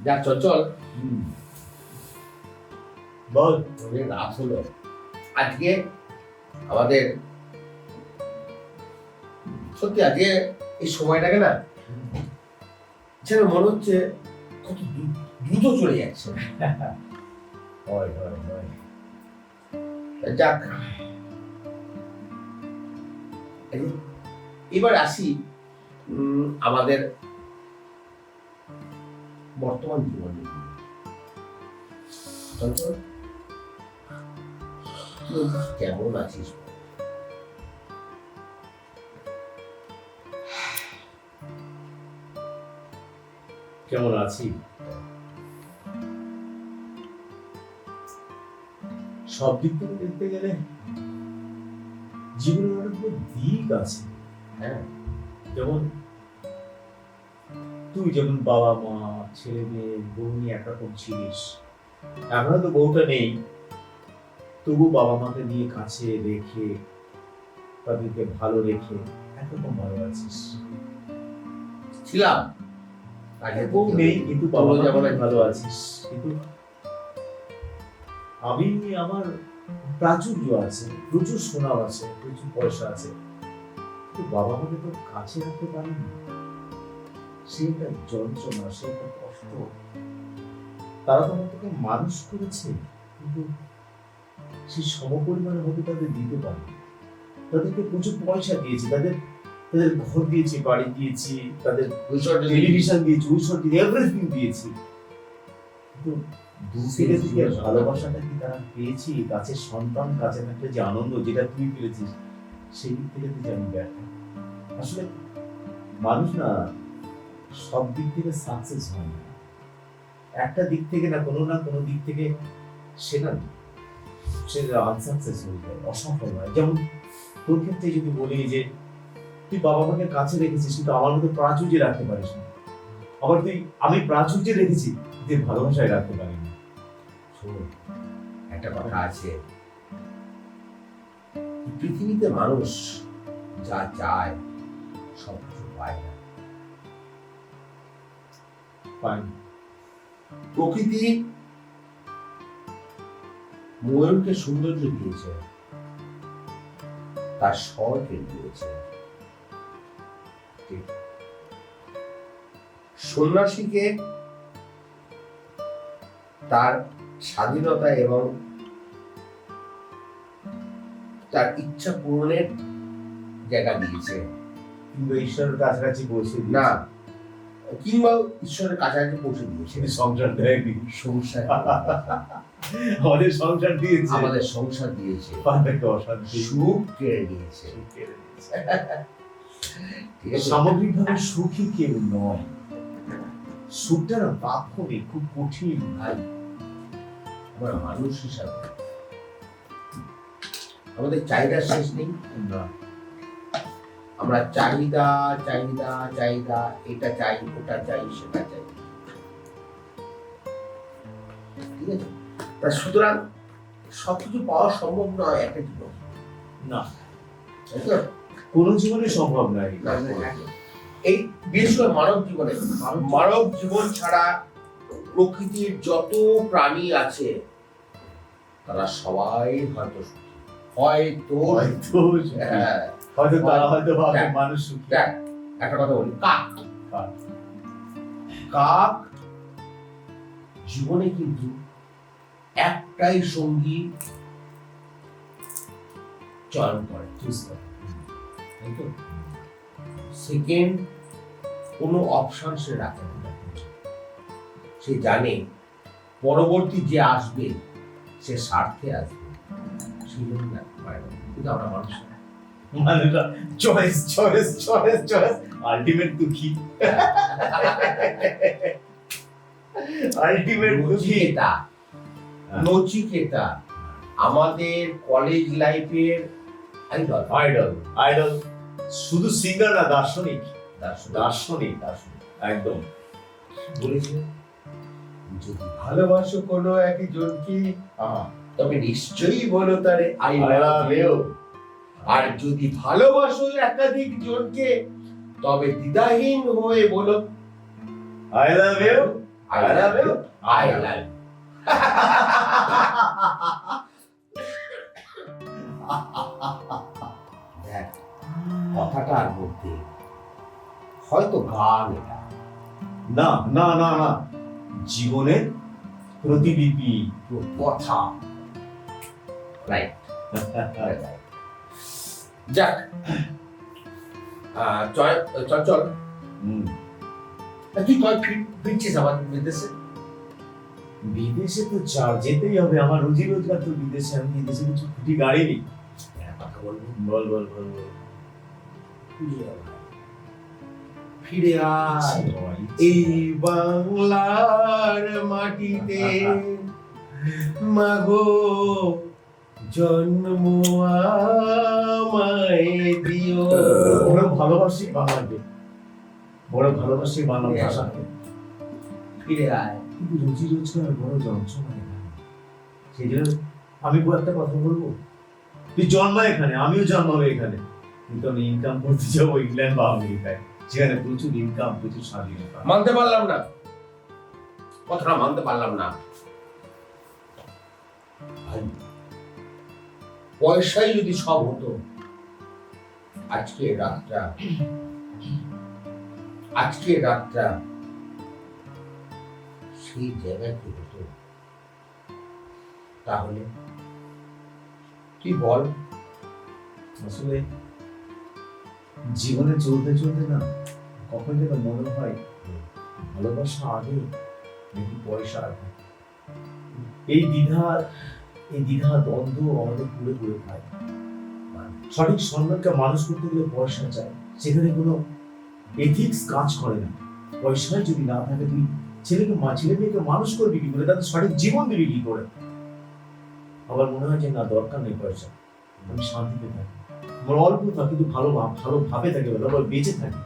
যা চল চল। বল। অনেক রাত হলো। আজকে আমাদের সত্যি আজকে এই সময়টাকে না যেন মনে হচ্ছে কত দ্রুত চলে যাচ্ছে। হয় হয় হয়। যাক, এবার আসি আমাদের বর্তমান জীবনে। চঞ্চল, তুই কেমন আছিস? কেমন আছি? সব দিক থেকে দেখতে গেলে জীবনের অনেকগুলো দিক আছে। হ্যাঁ, যেমন তুই যেমন বাবা মা ছেলে মেয়ে বউ নিয়ে একরকম ছিলিস, এখন তো বউটা নেই, তবু বাবা মাকে নিয়ে কাছে রেখে তাদেরকে ভালো রেখে একরকম ভালো আছিস। ছিলাম আগে, বউ নেই কিন্তু বাবা মা যেমন ভালো আছিস। কিন্তু আমি আমার প্রাচুর্য আছে, প্রচুর সোনা আছে, প্রচুর পয়সা আছে, কিন্তু বাবা মাকে তো কাছে রাখতে পারিনি। সে একটা যন্ত্রণা, সে একটা কষ্ট। তারা তো আমাকে মানুষ করেছে, কিন্তু সেই সমপরিমাণে হয়তো তাদের দিতে পারি। তাদেরকে প্রচুর পয়সা দিয়েছি, তাদের তাদের ঘর দিয়েছি, বাড়ি দিয়েছি, তাদের টেলিভিশন দিয়েছি, ঐশ্বর দিয়েছি, এভরিথিং দিয়েছি, কিন্তু দুঃখের দিকে ভালোবাসাটা কি তারা পেয়েছি? কাছের সন্তান, কাছের একটা যে আনন্দ যেটা তুই পেয়েছিস, সেই দিক থেকে তুই জানি ব্যর্থ। আসলে মানুষ না সব দিক থেকে সাকসেস হয় না, একটা দিক থেকে না কোনো দিক থেকে সে আনসাকসেস হয়ে যায়, অসফল হয়। যেমন তোর ক্ষেত্রে যদি বলি যে তুই বাবা মাকে কাছে রেখেছিস, কিন্তু আমার মতো প্রাচুর্যে রাখতে পারিস না। আবার আমি প্রাচুর্যে রেখেছি, তুই ভালোবাসায় রাখতে পারিনি। শোন, একটা কথা আছে, পৃথিবীতে মানুষ যা চায় সব কিছু পায় না। প্রকৃতি ময়ূরকে সৌন্দর্য দিয়েছে, তার স্বরকে দিয়েছে। সন্ন্যাসীকে তার স্বাধীনতা এবং তার ইচ্ছা পূরণের জায়গা দিয়েছে, কিন্তু ঈশ্বরের কাছাকাছি পৌঁছে না, কিংবা ঈশ্বরের কাছাকাছি পৌঁছে দিয়েছে। সংসার দেয়নি, সংসার আমাদের সংসার দিয়েছে, আমাদের সংসার দিয়েছে, অশান্তি সুখ কেড়ে নিয়েছে। সামগ্রিকভাবে সুখী কেউ নয়, সুখটা না তাৎক্ষণিক, খুব কঠিন। ভাই, আমরা মানুষ হিসাবে আমাদের চাহিদা শেষ নেই। আমরা চাহিদা চাহিদা চাহিদা, এটা চাই, ওটা চাই, সেটা চাই, ঠিক আছে? তা সুতরাং সবকিছু পাওয়া সম্ভব নয় একটা জীবন, না, তাই তো? কোনো জীবনে সম্ভব নয়। এই বিশেষ করে মানব জীবন ছাড়া প্রকৃতির যত প্রাণী আছে তারা সবাই হয়তো সুখী, হয়তো হ্যাঁ, হয়তো তারা হয়তো ভাবে মানুষ সুখী। দেখ, একটা কথা বলি, কাক জীবনে কিন্তু একটাই সঙ্গী চয়ন করে, তাই তো? সেকেন্ড কোনো অপশন সে রাখে না। সে জানে পরবর্তী যে আসবে সে স্বার্থে আসবে, সেই জন্য না পারে না। কিন্তু আমরা মানুষ মানুষরা choice choice choice choice, ultimate দুঃখী, আলটিমেট দুঃখী। নচিকেতা আমাদের কলেজ লাইফের আইডল, আইডল আইডল, শুধু সিঙ্গার না, দার্শনিক, দার্শনিক একদম বলেছে, যদি ভালোবাসো কোনো একজনকে তবে নিশ্চয়ই বলো তারে আই লাভ ইউ। আর যদি ভালোবাসো একাধিক জনকে তবে দ্বিধাহীন হয়ে বলো I love you, I love you. I love you. দেখ, কথাটার মধ্যে হয়তো গান এটা না না না না, জীবনের প্রতিলিপি। কথা রাইট। যাক, চল চল চল। তুই কয় ফিরছিস আবার বিদেশে? বিদেশে তো যেতেই হবে, আমার রুজি রোজগার তো বিদেশে। আমি বিদেশে কিছু খুঁটি গাড়ি নেই। কথা বলবো, বল বল বল বল। ফিরে আয় এই বাংলার মাটিতে, মাগো জন্ম আমায় দিও। বড় ভালোবাসি বাংলাকে, বড় ভালোবাসি বাংলা ভাষাকে। ফিরে আয়। কিন্তু রুজি রোজগার বড় যন্ত্রণা এখানে। সেই জন্য আমি একটা কথা বলবো, তুই জন্মা এখানে, আমিও জন্মাবো এখানে, কিন্তু আমি ইনকাম করতে যাবো ইংল্যান্ড বা আমেরিকায়, যেখানে প্রচুর ইনকাম, প্রচুর স্বাধীনতা। মানতে পারলাম না, কথাটা মানতে পারলাম না। পয়সাই যদি সব হতো, আজকে রাতটা সেই জায়গায় কি হতো? তাহলে তুই বল। আসলে জীবনে চলতে চলতে না কখন যেন মনে হয় ভালোবাসা আগে নাকি পয়সা আগে। এই দ্বিধা দ্বন্দ্ব আমাদের ঘুরে ঘুরে খায়। সঠিক সম্মানকে মানুষ করতে গেলে পয়সা চাই, সেখানে কোনো এথিক্স কাজ করে না। পয়সায় যদি না থাকে, তুই ছেলে মেয়েকে মানুষ করবি কি করে, তাদের সঠিক জীবন দিবি কি করে? আবার মনে হয় যে না, দরকার নেই পয়সা, আমি শান্তিতে থাকি, আমার অল্প থাকি কিন্তু ভালোভাবে থাকে, ভালোভাবে বেঁচে থাকি।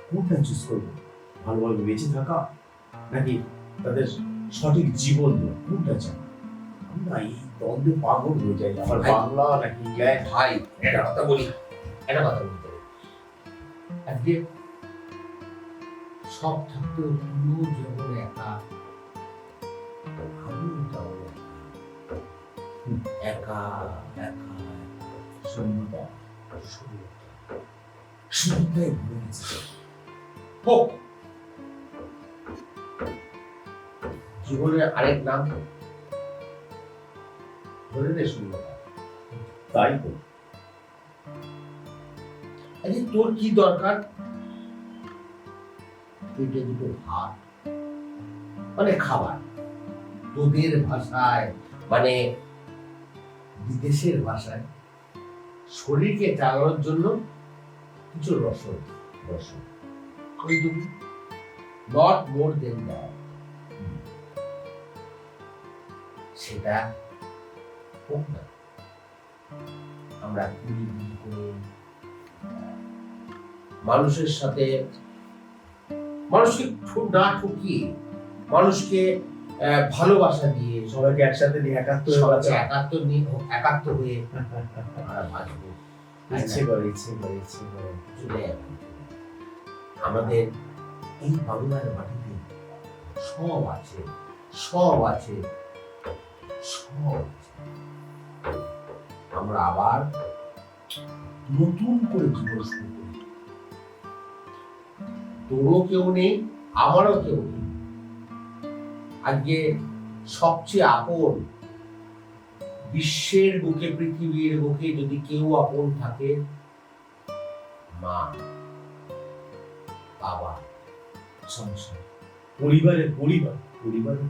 কোনটা চুজ করবো? ভালোভাবে বেঁচে থাকা নাকি তাদের সঠিক জীবন দেওয়া? কোনটা চাই? আমি না এই দ্বন্দ্বে পাগল হয়ে যাই। আমার বাংলা নাকি ইংল্যান্ড। ভাই, একটা কথা বলতে হবে। আজকে সব থাকতেও তুইও যেমন একা, আমিও তেমন একা। শূন্যতায় ভরে গেছে। হোক, জীবনের আরেক নাম ধরে নে শূন্যতা। তাই তো। আরে তোর কি দরকার? পেটে দুটো ভাত, মানে খাবার, তোদের ভাষায় মানে বিদেশের ভাষায় শরীরকে চালানোর জন্য কিছু রসদ, নট মোর দেন দ্যাট। সেটা হোক না। আমরা কুড়ি করে মানুষের সাথে, মানুষকে না ঠকিয়ে, মানুষকে ভালোবাসা দিয়ে, সবাইকে একসাথে নিয়ে একাত্ম হয়ে আমরা বাঁচবো। ইচ্ছে করে। আমাদের এই বাংলার মাটিতে সব আছে। আমরা আবার নতুন করে জীবন শুরু করি। তোরও কেউ নেই, আমারও কেউ নেই। আজকে সবচেয়ে আপন, বিশ্বের বুকে, পৃথিবীর বুকে যদি কেউ আপন থাকে, মা, বাবা, সংসার, পরিবারের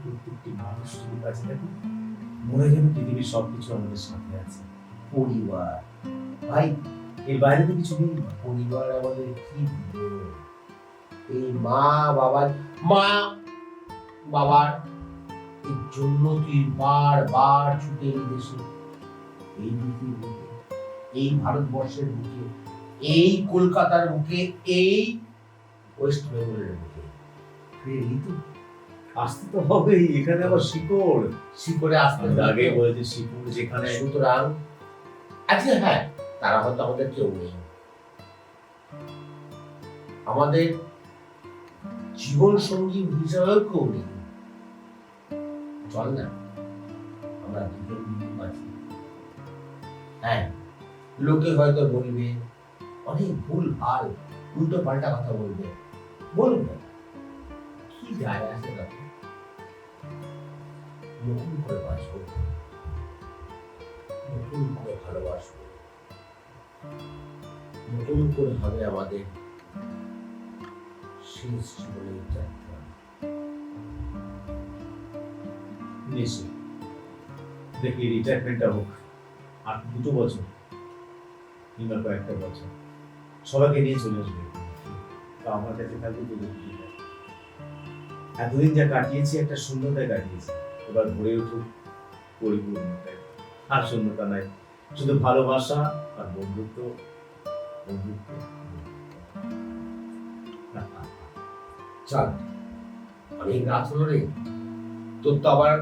প্রত্যেকটি মানুষ যদি কাছে থাকে, মনে যেন পৃথিবীর সবকিছু আমাদের সাথে আছে। পরিবার ভাই, এর বাইরে তো কিছু নেই। পরিবার আমাদের কি দিল? এই মা বাবার এর জন্য তুই বারবার ছুটে এই দেশে, এই পৃথিবীর বুকে, এই ভারতবর্ষের বুকে, এই কলকাতার বুকে, এই ওয়েস্ট বেঙ্গলের বুকে ফিরে তো আসতে তো হবেই। এখানে আবার শিকড়ে আসতে আগে বলেছে, শিকড় যেখানে। সুতরাং আজকে হ্যাঁ, তারা হয়তো আমাদের কেউ নেই, আমাদের জীবন সঙ্গী হিসাবেও কেউ নেই, চল না আমরা দুজন মিলে বাঁচি। হ্যাঁ, লোকে হয়তো বলবে, অনেক ভুল ভাল উল্টো পাল্টা কথা বলবে, বলুন না, কি যায় আসে তাতে? নতুন করে বাঁচবো, নতুন করে ভালোবাসবো, নতুন করে হবে আমাদের শেষ জীবনের যাত্রা। নিশ্চয়ই দেখি রিটায়ারমেন্টটা হোক, আর 2 বছর কিংবা কয়েকটা বছর সবাইকে নিয়ে চলে আসবে। তো আমার কাছে থাকবে দুটো দিন। এতদিন যা কাটিয়েছি একটা শূন্যতায় কাটিয়েছি, এবার ভরে উঠুক পরিপূর্ণতায়। আর শূন্যতা নাই, শুধু ভালোবাসা আর বন্ধুত্ব। বন্ধুত্ব চল, অনেক রাত হলো রে, তোর তো আবার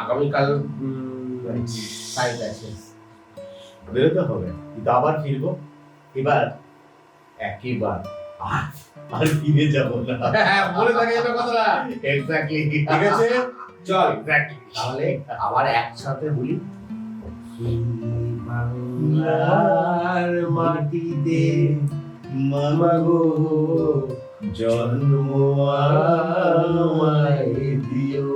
আগামীকাল সাইড আছে। বেরোতে হবে, কিন্তু আবার ফিরবো। এবার একেবার আর ফিরে যাবো না। মনে থাকে যেন কথাটা। এক্স্যাক্টলি, ঠিক আছে, চল এক্স্যাক্টলি। তাহলে আবার একসাথে বলি, এই বাংলার মাটিতে মাগো জন্ম আমায় দিও।